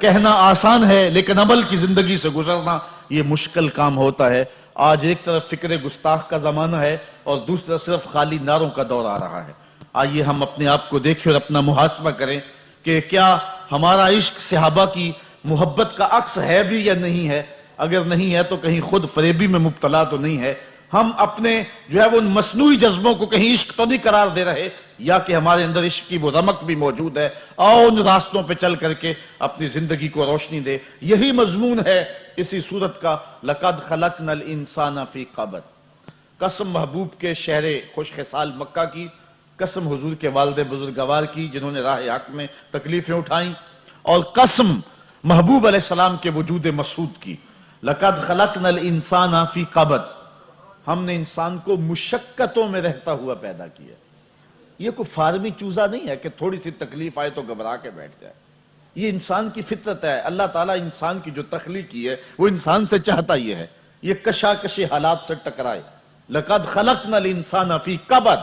کہنا آسان ہے لیکن عمل کی زندگی سے گزرنا یہ مشکل کام ہوتا ہے۔ آج ایک طرف فکر گستاخ کا زمانہ ہے اور دوسری طرف صرف خالی نعروں کا دور آ رہا ہے۔ آئیے ہم اپنے آپ کو دیکھیں اور اپنا محاسبہ کریں کہ کیا ہمارا عشق صحابہ کی محبت کا عکس ہے بھی یا نہیں ہے۔ اگر نہیں ہے تو کہیں خود فریبی میں مبتلا تو نہیں ہے، ہم اپنے جو ہے وہ ان مصنوعی جذبوں کو کہیں عشق تو نہیں قرار دے رہے، یا کہ ہمارے اندر عشق کی وہ رمق بھی موجود ہے۔ آؤ ان راستوں پہ چل کر کے اپنی زندگی کو روشنی دے۔ یہی مضمون ہے اسی سورت کا، لَقَدْ خَلَقْنَا الْإِنسَانَ فِي قَبْرٍ۔ قسم محبوب کے شہر خوش خصال مکہ کی، قسم حضور کے والد بزرگوار کی جنہوں نے راہ حق میں تکلیفیں اٹھائیں، اور قسم محبوب علیہ السلام کے وجود مسعود کی۔ لَقَدْ خَلَقْنَا الْإِنسَانَ فِي قَبْرٍ، ہم نے انسان کو مشقتوں میں رہتا ہوا پیدا کیا۔ یہ کوئی فارمی چوزہ نہیں ہے کہ تھوڑی سی تکلیف آئے تو گھبرا کے بیٹھ جائے۔ یہ انسان کی فطرت ہے۔ اللہ تعالیٰ انسان کی جو تخلیق کی ہے وہ انسان سے چاہتا یہ ہے، یہ کشاکشی حالات سے ٹکرائے۔ لَقَدْ خَلَقْنَا الْإِنسَانَ فِي قَبْرٍ،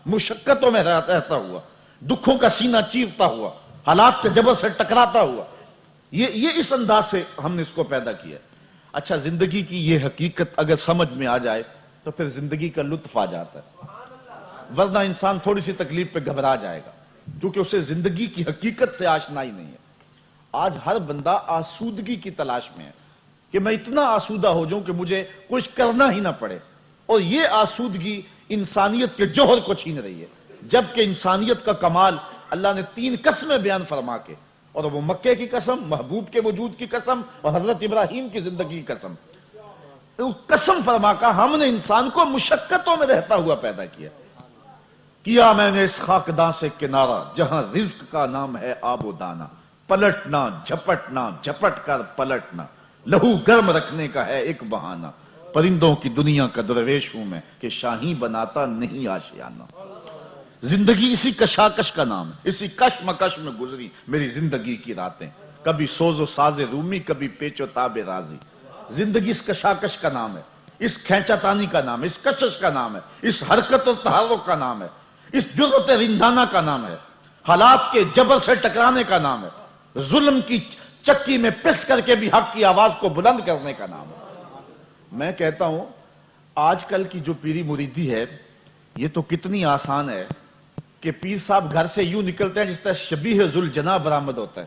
مشقتوں میں رہتا ہوا، دکھوں کا سینہ چیرتا ہوا، حالات کے جبر سے ٹکراتا ہوا، یہ اس انداز سے ہم نے اس کو پیدا کیا۔ اچھا، زندگی کی یہ حقیقت اگر سمجھ میں آ جائے تو پھر زندگی کا لطف آ جاتا ہے، ورنہ انسان تھوڑی سی تکلیف پہ گھبرا جائے گا کیونکہ اسے زندگی کی حقیقت سے آشنائی نہیں ہے۔ آج ہر بندہ آسودگی کی تلاش میں ہے کہ میں اتنا آسودہ ہو جاؤں کہ مجھے کچھ کرنا ہی نہ پڑے، اور یہ آسودگی انسانیت کے جوہر کو چھین رہی ہے، جبکہ انسانیت کا کمال اللہ نے 3 قسمیں بیان فرما کے، اور وہ مکے کی قسم، محبوب کے وجود کی قسم اور حضرت ابراہیم کی زندگی کی قسم، قسم فرما کر ہم نے انسان کو مشقتوں میں رہتا ہوا پیدا کیا میں نے اس خاکداں سے کنارہ جہاں رزق کا نام ہے آب و دانا، پلٹنا جھپٹنا جھپٹ کر پلٹنا، لہو گرم رکھنے کا ہے ایک بہانہ، پرندوں کی دنیا کا درویش ہوں میں کہ شاہی بناتا نہیں آشیانہ۔ زندگی اسی کشاکش کا نام ہے، اسی کشمکش میں گزری میری زندگی کی راتیں، کبھی سوز و ساز رومی، کبھی پیچ و تاب رازی۔ زندگی اس کشاکش کا نام ہے، اس کھینچا تانی کا نام ہے، اس کشش کا نام ہے، اس حرکت و تحرک کا نام ہے، اس جرأت رندانہ کا نام ہے، حالات کے جبر سے ٹکرانے کا نام ہے، ظلم کی چکی میں پس کر کے بھی حق کی آواز کو بلند کرنے کا نام ہے۔ میں کہتا ہوں آج کل کی جو پیری مریدی ہے یہ تو کتنی آسان ہے کہ پیر صاحب گھر سے یوں نکلتے ہیں جس طرح شبیہ ذوالجناح برآمد ہوتا ہے،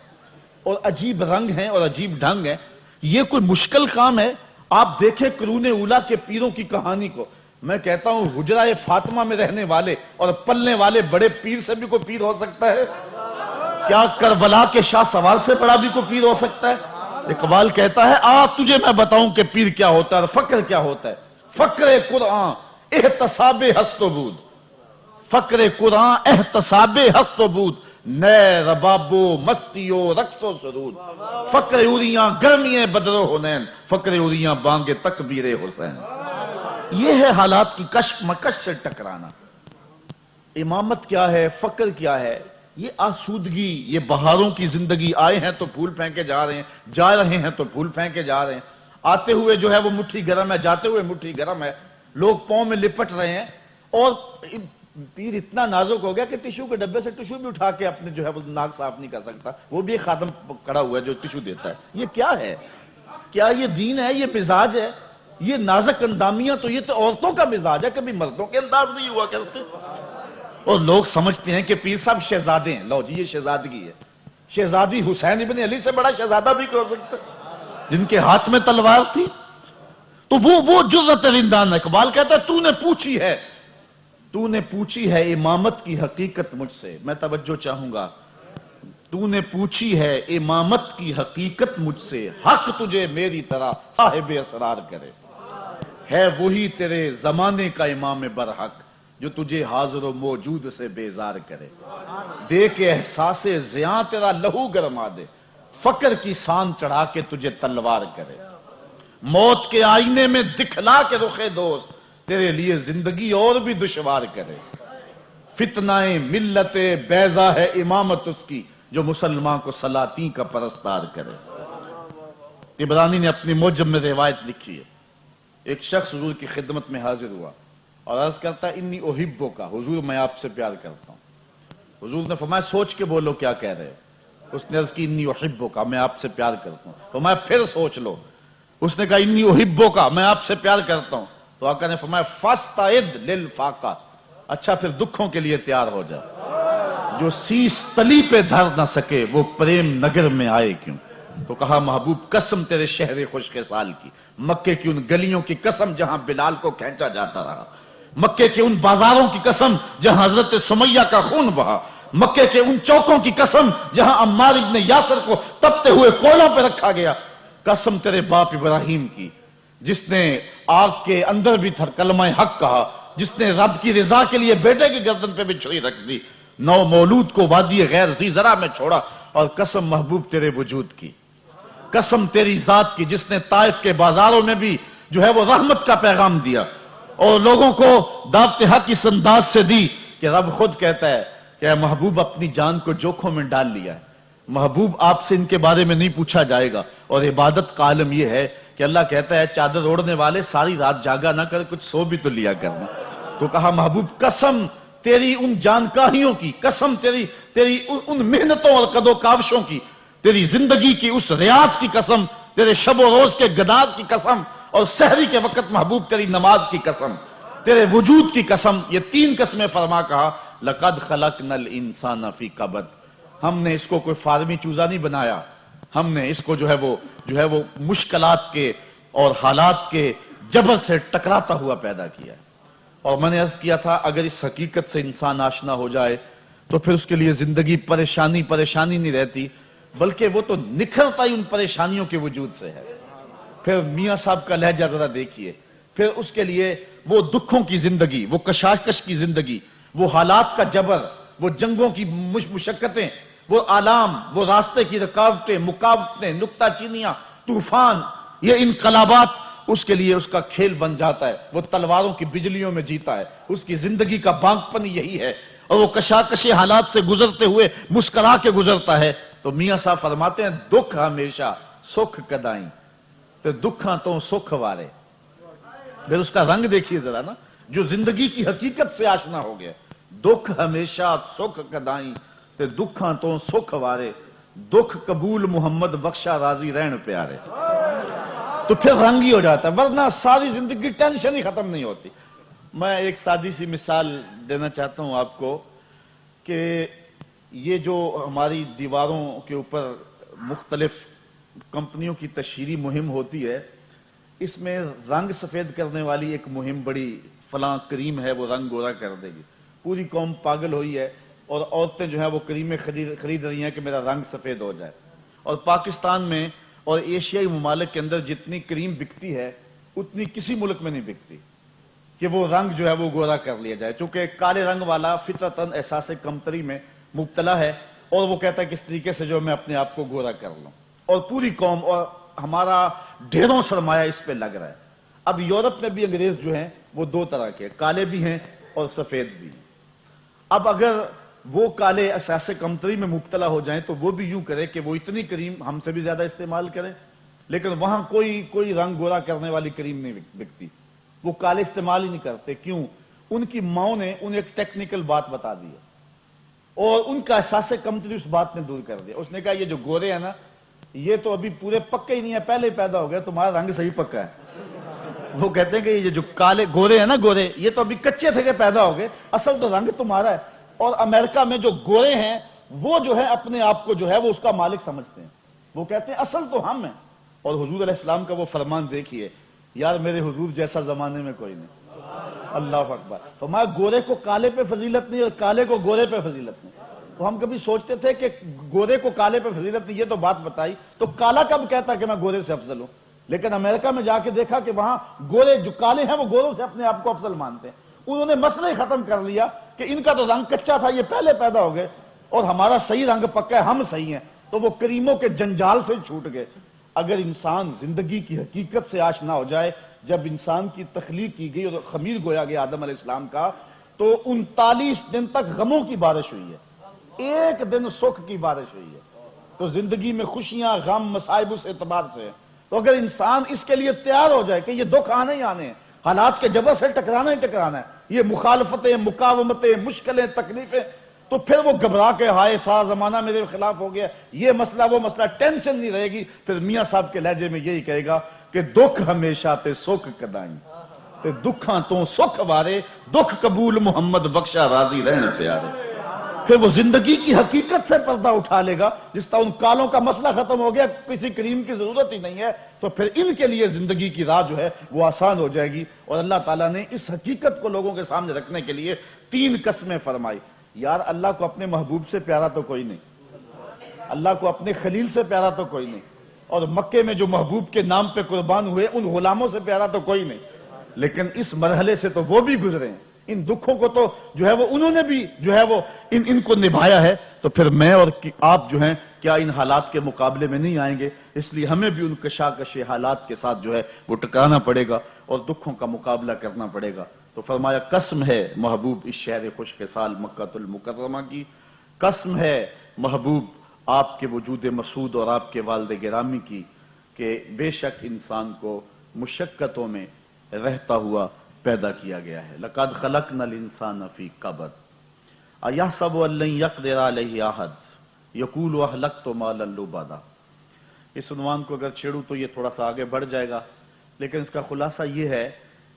اور عجیب رنگ ہیں اور عجیب ڈھنگ ہیں۔ یہ کوئی مشکل کام ہے؟ آپ دیکھیں قرون اولیٰ کے پیروں کی کہانی کو۔ میں کہتا ہوں حجرہ فاطمہ میں رہنے والے اور پلنے والے بڑے پیر سے بھی کوئی پیر ہو سکتا ہے؟ کیا کربلا کے شاہ سوار سے بڑا بھی کوئی پیر ہو سکتا ہے؟ اقبال کہتا ہے آ تجھے میں بتاؤں کہ پیر کیا ہوتا ہے اور فقر کیا ہوتا ہے۔ فقر قرآن احتساب ہست و بود، فقر قرآن احتساب ہست و بود، نئے رباب و مستی و رقص و سرود، فقر اوریاں گرمیاں بدر و حنین، فقر اوریاں بانگ تکبیر حسین۔ یہ ہے حالات کی کشمکش سے ٹکرانا۔ امامت کیا ہے، فقر کیا ہے، یہ آسودگی، یہ بہاروں کی زندگی۔ آئے ہیں تو پھول پھینکے جا رہے ہیں، جا رہے ہیں تو پھول پھینکے جا رہے ہیں، آتے ہوئے جو ہے وہ مٹھی گرم ہے، جاتے ہوئے مٹھی گرم ہے، لوگ پاؤں میں لپٹ رہے ہیں، اور پیر اتنا نازک ہو گیا کہ ٹشو کے ڈبے سے ٹشو بھی اٹھا کے اپنے جو ہے وہ ناک صاف نہیں کر سکتا، وہ بھی ایک خادم کھڑا ہوا ہے جو ٹشو دیتا ہے۔ یہ کیا ہے؟ کیا یہ دین ہے؟ یہ مزاج ہے؟ یہ نازک اندامیاں تو یہ تو عورتوں کا مزاج ہے، کبھی مردوں کے انداز نہیں ہوا کرتے۔ اور لوگ سمجھتے ہیں کہ پیر صاحب شہزادے ہیں، لو جی یہ شہزادگی ہے۔ شہزادی حسین ابن علی سے بڑا شہزادہ بھی کوئی ہو سکتا ہے جن کے ہاتھ میں تلوار تھی؟ تو وہ جرأت رندانہ۔ اقبال کہتا ہے تو نے پوچھی ہے امامت کی حقیقت مجھ سے، میں توجہ چاہوں گا، تو نے پوچھی ہے امامت کی حقیقت مجھ سے، حق تجھے میری طرح صاحب اسرار کرے، ہے وہی تیرے زمانے کا امام برحق جو تجھے حاضر و موجود سے بیزار کرے، دے کے احساس زیاں تیرا لہو گرما دے، فقر کی سان چڑھا کے تجھے تلوار کرے، موت کے آئینے میں دکھلا کے رخ دوست تیرے لیے زندگی اور بھی دشوار کرے، فتنہ ملت بیضا ہے امامت اس کی جو مسلمان کو سلاطین کا پرستار کرے۔ طبرانی نے اپنی معجم میں روایت لکھی ہے، ایک شخص حضور کی خدمت میں حاضر ہوا اور عرض کرتا ہے انی احبو کا، حضور میں آپ سے پیار کرتا ہوں۔ حضور نے فرمایا سوچ کے بولو کیا کہہ رہے ہو۔ اس نے عرض کی انی احبک، میں آپ سے پیار کرتا ہوں. فرمایا پھر سوچ لو. اس نے کہا انی احبک، میں آپ سے پیار کرتا ہوں. تو آقا نے فرمایا فاستعد للفاقہ، اچھا پھر دکھوں کے لیے تیار ہو جا. جو سیس تلی پہ دھر نہ سکے وہ پریم نگر میں آئے کیوں. تو کہا محبوب قسم تیرے شہر خوش خصال کی، مکے کی ان گلیوں کی قسم جہاں بلال کو کھینچا جاتا رہا، مکے کے ان بازاروں کی قسم جہاں حضرت سمیہ کا خون بہا، مکے کے ان چوکوں کی قسم جہاں عمار ابن یاسر کو تپتے ہوئے کولوں پہ رکھا گیا. قسم تیرے باپ ابراہیم کی جس نے آگ کے اندر بھی کلمہ حق کہا، جس نے رب کی رضا کے لیے بیٹے کی گردن پہ بھی چھری رکھ دی، 9 مولود کو وادی غیر ذی زرع میں چھوڑا. اور قسم محبوب تیرے وجود کی، قسم تیری ذات کی جس نے طائف کے بازاروں میں بھی جو ہے وہ رحمت کا پیغام دیا اور لوگوں کو دعوت حق اس انداز سے دی کہ رب خود کہتا ہے کہ اے محبوب اپنی جان کو جوکھوں میں ڈال لیا ہے. محبوب آپ سے ان کے بارے میں نہیں پوچھا جائے گا. اور عبادت کا عالم یہ ہے کہ اللہ کہتا ہے چادر اوڑھنے والے ساری رات جاگا نہ کر، کچھ سو بھی تو لیا کرنا. تو کہا محبوب قسم تیری ان جانکاہیوں کی، قسم تیری ان محنتوں اور قد و کاوشوں کی، تیری زندگی کی اس ریاض کی قسم، تیرے شب و روز کے گداز کی قسم، اور سحری کے وقت محبوب تیری نماز کی قسم، تیرے وجود کی قسم. یہ 3 قسمیں فرما کہا لَقَدْ خَلَقْنَا الْإِنسَانَ فِي قَبَدٍ. ہم نے اس کو کوئی فارمی چوزا نہیں بنایا، ہم نے اس کو جو ہے وہ مشکلات کے اور حالات کے جبر سے ٹکراتا ہوا پیدا کیا ہے. اور میں نے عرض کیا تھا اگر اس حقیقت سے انسان آشنا ہو جائے تو پھر اس کے لیے زندگی پریشانی نہیں رہتی، بلکہ وہ تو نکھرتا ہی ان پریشانیوں کے وجود سے ہے. پھر میاں صاحب کا لہجہ ذرا دیکھیے، پھر اس کے لیے وہ دکھوں کی زندگی، وہ کشاکش کی زندگی، وہ حالات کا جبر، وہ جنگوں کی مشقتیں، وہ آلام، وہ راستے کی رکاوٹیں، مقاومتیں، نکتہ چینیاں، طوفان، یہ انقلابات اس کے لیے اس کا کھیل بن جاتا ہے. وہ تلواروں کی بجلیوں میں جیتا ہے، اس کی زندگی کا بانک پن یہی ہے، اور وہ کشاکش حالات سے گزرتے ہوئے مسکرا کے گزرتا ہے. تو میاں صاحب فرماتے ہیں دکھ ہمیشہ سکھ کدائیں، پھر دکھاں تو سکھ وارے. پھر اس کا رنگ دیکھیے ذرا نا، جو زندگی کی حقیقت سے آشنا ہو گیا. دکھ ہمیشہ سکھ کدائیں تے دکھاں تو سکھ وارے، دکھ قبول محمد بخشا راضی رہن پیارے. تو پھر رنگ ہی ہو جاتا ہے، ورنہ ساری زندگی ٹینشن ہی ختم نہیں ہوتی. میں ایک سادی سی مثال دینا چاہتا ہوں آپ کو کہ یہ جو ہماری دیواروں کے اوپر مختلف کمپنیوں کی تشہیری مہم ہوتی ہے، اس میں رنگ سفید کرنے والی ایک مہم بڑی فلاں کریم ہے وہ رنگ گورا کر دے گی. پوری قوم پاگل ہوئی ہے اور عورتیں جو ہیں وہ کریمیں خرید رہی ہیں کہ میرا رنگ سفید ہو جائے. اور پاکستان میں اور ایشیائی ممالک کے اندر جتنی کریم بکتی ہے اتنی کسی ملک میں نہیں بکتی کہ وہ رنگ جو ہے وہ گورا کر لیا جائے. چونکہ کالے رنگ والا فطرتاً احساس کمتری میں مبتلا ہے اور وہ کہتا ہے کس طریقے سے جو میں اپنے آپ کو گورا کر لوں. اور پوری قوم اور ہمارا ڈھیروں سرمایہ اس پہ لگ رہا ہے. اب یورپ میں بھی انگریز جو ہیں وہ 2 طرح کے، کالے بھی ہیں اور سفید بھی ہیں. اب اگر وہ کالے احساس کمتری میں مبتلا ہو جائیں تو وہ بھی یوں کرے کہ وہ اتنی کریم ہم سے بھی زیادہ استعمال کریں، لیکن وہاں کوئی رنگ گورا کرنے والی کریم نہیں بکتی. وہ کالے استعمال ہی نہیں کرتے. کیوں؟ ان کی ماؤں نے انہیں ایک ٹیکنیکل بات بتا دی ہے اور ان کا احساس کمتری اس بات نے دور کر دیا. اس نے کہا یہ جو گورے ہیں نا یہ تو ابھی پورے پکے ہی نہیں ہے، پہلے ہی پیدا ہو گیا، تمہارا رنگ صحیح پکا ہے. وہ کہتے ہیں کہ یہ جو کالے گورے ہیں نا، گورے یہ تو ابھی کچے تھے کہ پیدا ہو گئے، اصل تو رنگ تمہارا ہے. اور امریکہ میں جو گورے ہیں وہ جو ہے اپنے آپ کو جو ہے وہ اس کا مالک سمجھتے ہیں، وہ کہتے ہیں اصل تو ہم ہیں. اور حضور علیہ السلام کا وہ فرمان دیکھیے، یار میرے حضور جیسا زمانے میں کوئی نہیں. اللہ اکبر. فرمایا گورے کو کالے پہ فضیلت نہیں اور کالے کو گورے پہ فضیلت نہیں. تو ہم کبھی سوچتے تھے کہ گورے کو کالے پہ فضیلت نہیں، یہ تو بات بتائی تو کالا کب کہتا کہ میں گورے سے افضل ہوں. لیکن امریکہ میں جا کے دیکھا کہ وہاں گورے جو کالے ہیں وہ گوروں سے اپنے آپ کو افضل مانتے ہیں. انہوں نے مسئلہ ہی ختم کر لیا کہ ان کا تو رنگ کچا تھا، یہ پہلے پیدا ہو گئے اور ہمارا صحیح رنگ پکا ہے، ہم صحیح ہیں. تو وہ کریموں کے جنجال سے چھوٹ گئے. اگر انسان زندگی کی حقیقت سے آشنا ہو جائے، جب انسان کی تخلیق کی گئی اور خمیر گویا گیا آدم علیہ السلام کا، تو 39 دن تک غموں کی بارش ہوئی ہے، 1 دن سکھ کی بارش ہوئی ہے. تو زندگی میں خوشیاں غم مصائب اس اعتبار سے. تو اگر انسان اس کے لیے تیار ہو جائے کہ یہ دکھ آنے ہی آنے ہیں، حالات کے جبر سے ٹکرانا ہی ٹکرانا ہے، یہ مخالفتیں، مقاومتیں، مشکلیں، تکلیفیں، تو پھر وہ گھبرا کے ہائے سارا زمانہ میرے خلاف ہو گیا، یہ مسئلہ وہ مسئلہ، ٹینشن نہیں رہے گی. پھر میاں صاحب کے لہجے میں یہی کہے گا کہ دکھ ہمیشہ تے سکھ کدائیں تے دکھاں تو سکھ وارے، دکھ قبول محمد بخشا راضی رہنے پیارے. پھر وہ زندگی کی حقیقت سے پردہ اٹھا لے گا. جس طرح ان کالوں کا مسئلہ ختم ہو گیا، کسی کریم کی ضرورت ہی نہیں ہے، تو پھر ان کے لیے زندگی کی راہ جو ہے وہ آسان ہو جائے گی. اور اللہ تعالیٰ نے اس حقیقت کو لوگوں کے سامنے رکھنے کے لیے 3 قسمیں فرمائی. یار اللہ کو اپنے محبوب سے پیارا تو کوئی نہیں، اللہ کو اپنے خلیل سے پیارا تو کوئی نہیں، اور مکے میں جو محبوب کے نام پہ قربان ہوئے ان غلاموں سے پیارا تو کوئی نہیں. لیکن اس مرحلے سے تو وہ بھی گزرے ہیں، ان دکھوں کو تو جو ہے وہ انہوں نے بھی جو ہے وہ ان کو نبھایا ہے. تو پھر میں اور آپ جو ہیں کیا ان حالات کے مقابلے میں نہیں آئیں گے؟ اس لیے ہمیں بھی ان کشاکش حالات کے ساتھ جو ہے وہ ٹکرانا پڑے گا اور دکھوں کا مقابلہ کرنا پڑے گا. تو فرمایا قسم ہے محبوب اس شہر خوش کے سال مکہ المکرمہ کی، قسم ہے محبوب آپ کے وجود مسعود اور آپ کے والد گرامی کی، کہ بے شک انسان کو مشقتوں میں رہتا ہوا پیدا کیا گیا ہے. لقد خلقنا الانسان فی کبد ایحسب ان لن یقدر علیہ احد یقول اہلکت مالا لبدا. اس عنوان کو اگر چھیڑوں تو یہ تھوڑا سا آگے بڑھ جائے گا، لیکن اس کا خلاصہ یہ ہے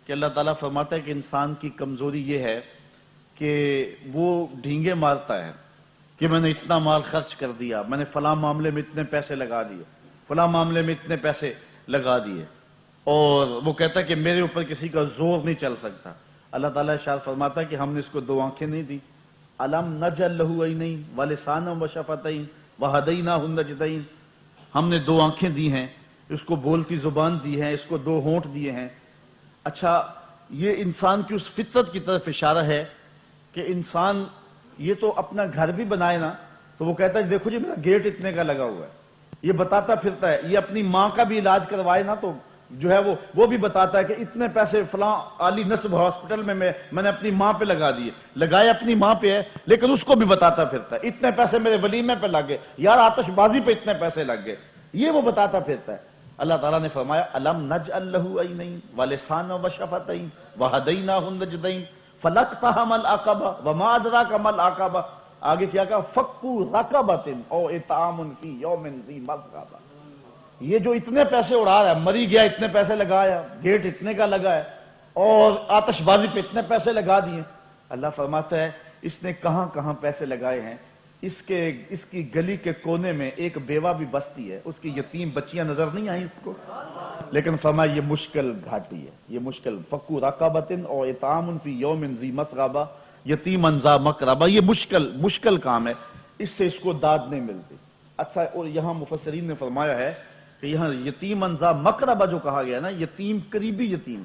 کہ اللہ تعالیٰ فرماتا ہے کہ انسان کی کمزوری یہ ہے کہ وہ ڈھینگے مارتا ہے کہ میں نے اتنا مال خرچ کر دیا، میں نے فلاں معاملے میں اتنے پیسے لگا دیے، فلاں معاملے میں اتنے پیسے لگا دیے، اور وہ کہتا ہے کہ میرے اوپر کسی کا زور نہیں چل سکتا. اللہ تعالیٰ ارشاد فرماتا ہے کہ ہم نے اس کو 2 آنکھیں نہیں دی. الم نجعل لہ عینین ولسانا وشفتین وہدیناہ النجدین. ہم نے 2 آنکھیں دی ہیں، اس کو بولتی زبان دی ہے، اس کو 2 ہونٹ دیے ہیں. اچھا، یہ انسان کی اس فطرت کی طرف اشارہ ہے کہ انسان یہ تو اپنا گھر بھی بنائے نا تو وہ کہتا ہے دیکھو جی میرا گیٹ اتنے کا لگا ہوا ہے، یہ بتاتا پھرتا ہے. یہ اپنی ماں کا بھی علاج کروائے نا تو جو ہے وہ بھی بتاتا ہے کہ اتنے پیسے فلاں عالی نسب ہاسپٹل میں میں نے اپنی ماں پہ لگا دیے. لگائے اپنی ماں پہ ہے لیکن اس کو بھی بتاتا پھرتا ہے اتنے پیسے میرے ولیمے پہ لگ گئے، یار آتش بازی پہ اتنے پیسے لگ گئے، یہ وہ بتاتا پھرتا ہے. اللہ تعالیٰ نے فرمایا الم نجعل لہ عینین ولسانا وشفتین وہدیناہ النجدین فلاقتحم العقبہ وما ادراک ما العقبہ. آگے کیا کہا؟ فکو رقبۃ او اطعام فی یوم ذی مسغبہ. یہ جو اتنے پیسے اڑا رہا ہے، مری گیا اتنے پیسے لگایا، گیٹ اتنے کا لگا ہے، اور آتش بازی پہ اتنے پیسے لگا دیے. اللہ فرماتا ہے اس نے کہاں کہاں پیسے لگائے ہیں. اس کی گلی کے کونے میں ایک بیوہ بھی بستی ہے، اس کی یتیم بچیاں نظر نہیں آئیں اس کو، لیکن فرمایا یہ مشکل گھاٹی ہے، یہ مشکل. فکو رقبۃ او اطعام فی یوم ذی مسغبہ یتیما ذا مقربہ. یہ مشکل کام ہے، اس سے اس کو داد نہیں ملتی. اچھا، اور یہاں مفسرین نے فرمایا ہے کہ یہاں یتیما ذا مقربہ جو کہا گیا نا، یتیم قریبی یتیم،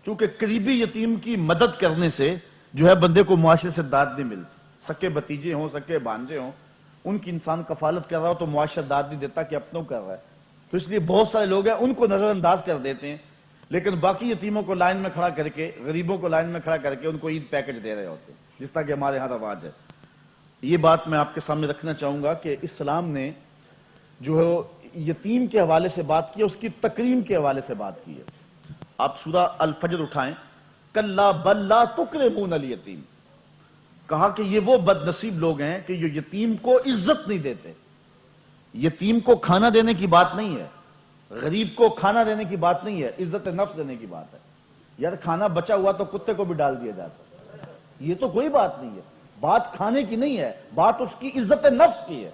چونکہ قریبی یتیم کی مدد کرنے سے جو ہے بندے کو معاشرے سے داد نہیں ملتی. سکے بتیجے ہوں، سکے بھانجے ہوں، ان کی انسان کفالت کر رہا ہو تو معاشرہ داد نہیں دیتا کہ اپنوں کر رہا ہے. تو اس لیے بہت سارے لوگ ہیں ان کو نظر انداز کر دیتے ہیں، لیکن باقی یتیموں کو لائن میں کھڑا کر کے، غریبوں کو لائن میں کھڑا کر کے ان کو عید پیکج دے رہے ہوتے ہیں، جس طرح کہ ہمارے ہاں رواج ہے. یہ بات میں آپ کے سامنے رکھنا چاہوں گا کہ اسلام نے جو ہے یتیم کے حوالے سے بات کی، اس کی تکریم کے حوالے سے بات کی ہے. آپ سورہ الفجر اٹھائیں، کلا بل لا تکرمون الیتیم. کہا کہ یہ وہ بد نصیب لوگ ہیں کہ جو یتیم کو عزت نہیں دیتے. یتیم کو کھانا دینے کی بات نہیں ہے، غریب کو کھانا دینے کی بات نہیں ہے، عزت نفس دینے کی بات ہے. یار کھانا بچا ہوا تو کتے کو بھی ڈال دیا جاتا، یہ تو کوئی بات نہیں ہے. بات کھانے کی نہیں ہے، بات اس کی عزت نفس کی ہے.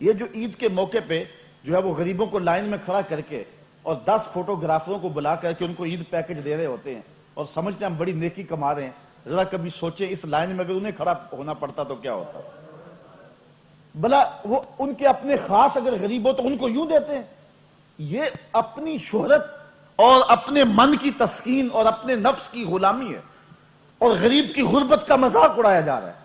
یہ جو عید کے موقع پہ جو ہے وہ غریبوں کو لائن میں کھڑا کر کے اور 10 فوٹوگرافروں کو بلا کر کے ان کو عید پیکج دے رہے ہوتے ہیں اور سمجھتے ہیں ہم بڑی نیکی کما رہے ہیں. ذرا کبھی سوچیں اس لائن میں اگر انہیں کھڑا ہونا پڑتا تو کیا ہوتا؟ بلا وہ ان کے اپنے خاص اگر غریب ہو تو ان کو یوں دیتے ہیں. یہ اپنی شہرت اور اپنے من کی تسکین اور اپنے نفس کی غلامی ہے، اور غریب کی غربت کا مذاق اڑایا جا رہا ہے.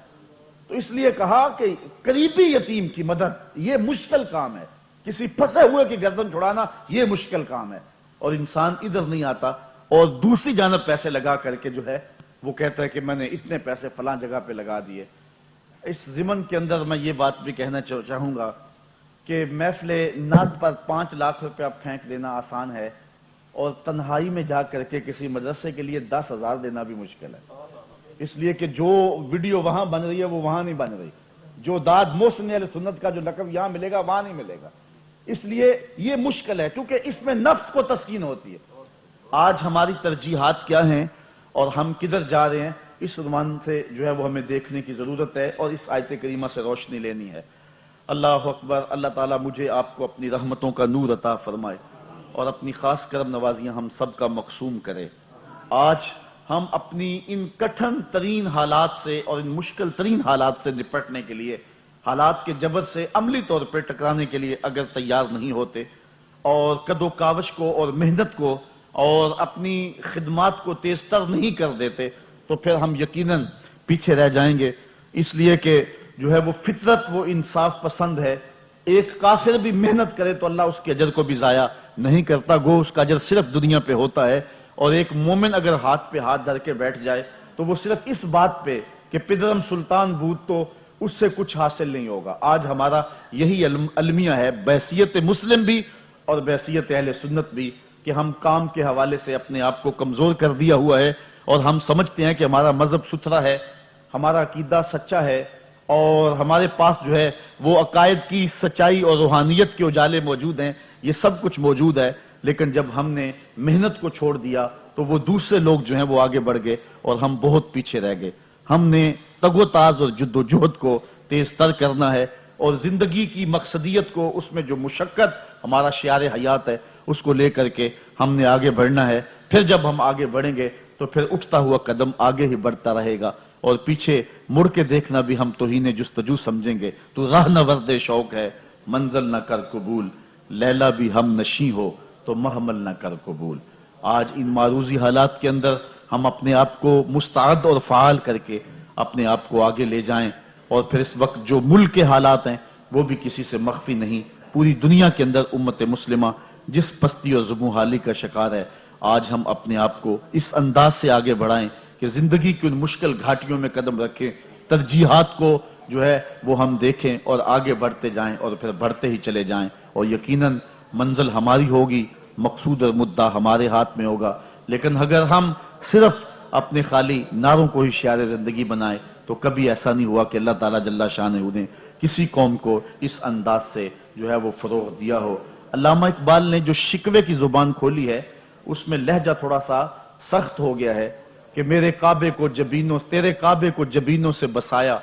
تو اس لیے کہا کہ قریبی یتیم کی مدد یہ مشکل کام ہے، کسی پھنسے ہوئے کی گردن چھڑانا یہ مشکل کام ہے. اور انسان ادھر نہیں آتا اور دوسری جانب پیسے لگا کر کے جو ہے وہ کہتا ہے کہ میں نے اتنے پیسے فلاں جگہ پہ لگا دیے. اس ضمن کے اندر میں یہ بات بھی کہنا چاہوں گا کہ محفل نعت پر 5 لاکھ روپے آپ پھینک دینا آسان ہے، اور تنہائی میں جا کر کے کسی مدرسے کے لیے 10,000 دینا بھی مشکل ہے. اس لیے کہ جو ویڈیو وہاں بن رہی ہے وہ وہاں نہیں بن رہی، جو داد محسن اہل سنت کا جو لقب یہاں ملے گا وہاں نہیں ملے گا. اس لیے یہ مشکل ہے کیونکہ اس میں نفس کو تسکین ہوتی ہے. آج ہماری ترجیحات کیا ہیں اور ہم کدھر جا رہے ہیں، اس عنوان سے جو ہے وہ ہمیں دیکھنے کی ضرورت ہے اور اس آیت کریمہ سے روشنی لینی ہے. اللہ اکبر. اللہ تعالیٰ مجھے آپ کو اپنی رحمتوں کا نور عطا فرمائے اور اپنی خاص کرم نوازیاں ہم سب کا مقسوم کرے. آج ہم اپنی ان کٹھن ترین حالات سے اور ان مشکل ترین حالات سے نپٹنے کے لیے، حالات کے جبر سے عملی طور پر ٹکرانے کے لیے اگر تیار نہیں ہوتے اور کد و کاوش کو اور محنت کو اور اپنی خدمات کو تیز تر نہیں کر دیتے تو پھر ہم یقیناً پیچھے رہ جائیں گے. اس لیے کہ جو ہے وہ فطرت وہ انصاف پسند ہے. ایک کافر بھی محنت کرے تو اللہ اس کے اجر کو بھی ضائع نہیں کرتا، گو اس کا اجر صرف دنیا پہ ہوتا ہے. اور ایک مومن اگر ہاتھ پہ ہاتھ دھر کے بیٹھ جائے تو وہ صرف اس بات پہ کہ پدرم سلطان بود تو اس سے کچھ حاصل نہیں ہوگا. آج ہمارا یہی المیہ ہے، بحیثیت مسلم بھی اور بحیثیت اہل سنت بھی، کہ ہم کام کے حوالے سے اپنے آپ کو کمزور کر دیا ہوا ہے اور ہم سمجھتے ہیں کہ ہمارا مذہب ستھرا ہے، ہمارا عقیدہ سچا ہے اور ہمارے پاس جو ہے وہ عقائد کی سچائی اور روحانیت کے اجالے موجود ہیں. یہ سب کچھ موجود ہے، لیکن جب ہم نے محنت کو چھوڑ دیا تو وہ دوسرے لوگ جو ہیں وہ آگے بڑھ گئے اور ہم بہت پیچھے رہ گئے. ہم نے تگ و تاز اور جد و جہد کو تیز تر کرنا ہے اور زندگی کی مقصدیت کو، اس میں جو مشقت ہمارا شعار حیات ہے اس کو لے کر کے ہم نے آگے بڑھنا ہے. پھر جب ہم آگے بڑھیں گے تو پھر اٹھتا ہوا قدم آگے ہی بڑھتا رہے گا اور پیچھے مڑ کے دیکھنا بھی ہم توہین جستجو سمجھیں گے. تو راہ نہ ورد شوق ہے منزل نہ کر قبول، لیلا بھی ہم نشیں ہو تو محمل نہ کر قبول. آج ان معروضی حالات کے اندر ہم اپنے آپ کو مستعد اور فعال کر کے اپنے آپ کو آگے لے جائیں. اور پھر اس وقت جو ملک کے حالات ہیں وہ بھی کسی سے مخفی نہیں. پوری دنیا کے اندر امت مسلمہ جس پستی اور زبوں کا شکار ہے، آج ہم اپنے آپ کو اس انداز سے آگے بڑھائیں کہ زندگی کی ان مشکل گھاٹیوں میں قدم رکھیں، ترجیحات کو جو ہے وہ ہم دیکھیں اور آگے بڑھتے جائیں اور پھر بڑھتے ہی چلے جائیں. اور یقیناً منزل ہماری ہوگی، مقصود اور مدعا ہمارے ہاتھ میں ہوگا. لیکن اگر ہم صرف اپنے خالی نعروں کو ہی شعار زندگی بنائے تو کبھی ایسا نہیں ہوا کہ اللہ تعالیٰ جل شانہ نے کسی قوم کو اس انداز سے جو ہے وہ فروغ دیا ہو. علامہ اقبال نے جو شکوے کی زبان کھولی ہے اس میں لہجہ تھوڑا سا سخت ہو گیا ہے کہ میرے کعبے کو جبینوں، تیرے کعبے کو جبینوں سے بسایا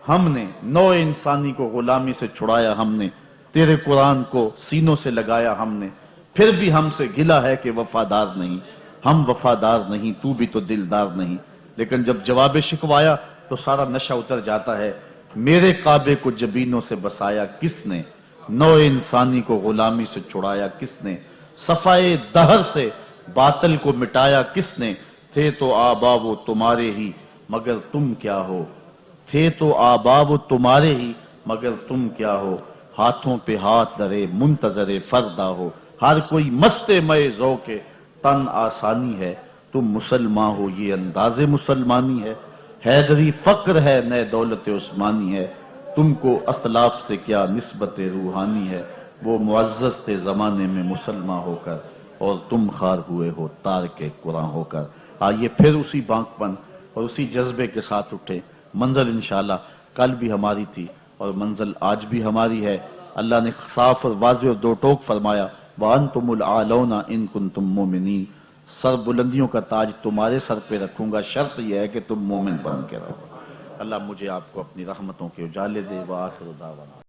ہم نے، نو انسانی کو غلامی سے چھڑایا ہم نے، تیرے قرآن کو سینوں سے لگایا ہم نے، پھر بھی ہم سے گلا ہے کہ وفادار نہیں. ہم وفادار نہیں، تو بھی تو دلدار نہیں. لیکن جب جواب شکوایا تو سارا نشہ اتر جاتا ہے. میرے کعبے کو جبینوں سے بسایا کس نے، نو انسانی کو غلامی سے چھڑایا کس نے، صفائے دہر سے باطل کو مٹایا کس نے. تھے تو آبا وہ تمہارے ہی مگر تم کیا ہو، تھے تو آبا وہ تمہارے ہی مگر تم کیا ہو. ہاتھوں پہ ہاتھ درے منتظر فردا ہو، ہر کوئی مست مئے ذوق تن آسانی ہے. تم مسلمان ہو یہ انداز مسلمانی ہے، حیدری فقر ہے نئے دولت عثمانی ہے. تم کو اسلاف سے کیا نسبت روحانی ہے، وہ معزز تھے زمانے میں مسلمان ہو کر اور تم خار ہوئے ہو تارک قرآن ہو کر. آئیے پھر اسی بانک پن اور اسی جذبے کے ساتھ اٹھے. منزل انشاءاللہ کل بھی ہماری تھی اور منزل آج بھی ہماری ہے. اللہ نے صاف اور واضح اور دو ٹوک فرمایا وَأَنْتُمُ الْأَعْلَوْنَ إِن كُنْتُم مُؤْمِنِينَ. سر بلندیوں کا تاج تمہارے سر پہ رکھوں گا، شرط یہ ہے کہ تم مومن بن کے رہو. اللہ مجھے آپ کو اپنی رحمتوں کے اجالے دے. وآخر دعوانا